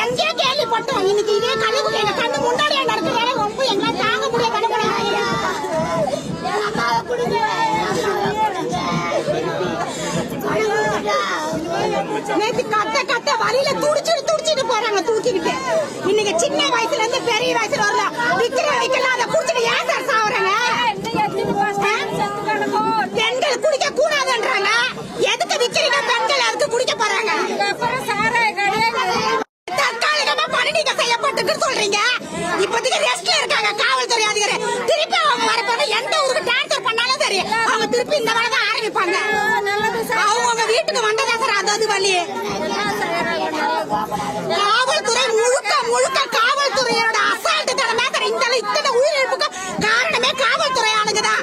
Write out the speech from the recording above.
எங்கே கேள்விப்பட்டோம் இன்னைக்கு இதே கண்ணு எங்க கண்ணு முன்னாடி நடக்கிறதால ரொம்ப எங்களால் தாங்க முடியாது. நேற்று கத்த வழியில துடிச்சிட்டு போறாங்க தூக்கிக்கிட்டு. இன்னைக்கு சின்ன வயசுல இருந்து பெரிய வயசுல வரல விக்கலாம் அதை குடிச்சிட்டு ஏன் சார் சாவுறாங்க? பெண்கள் குடிக்க கூடாதுன்றாங்க. எதுக்கு விக்கிறீங்க? பெண்கள் அதுக்கு குடிக்க போறாங்க. தற்காலிகமா பணி நீக்கம் செய்யப்பட்டு சொல்றீங்க. இப்போதைக்கு ரெஸ்ட்ல இருக்காங்க காவல்துறை அதிகாரி. திருப்பி அவங்க வரப்போது எந்த ஊருக்கு டிரான்ஸ்பர் பண்ணாலும் சரி அவங்க திருப்பி இந்த வேலை தான் ஆரம்பிப்பாங்க. அவங்க வீட்டுக்கு வந்ததா சார் அதாவது வழி. காவல்துறை முழுக்க காவல்துறையோட அசால்ட்டு தலைமை சார். இத்தனை உயிரிழப்புக்கு காரணமே காவல்துறை ஆளுங்கதான்.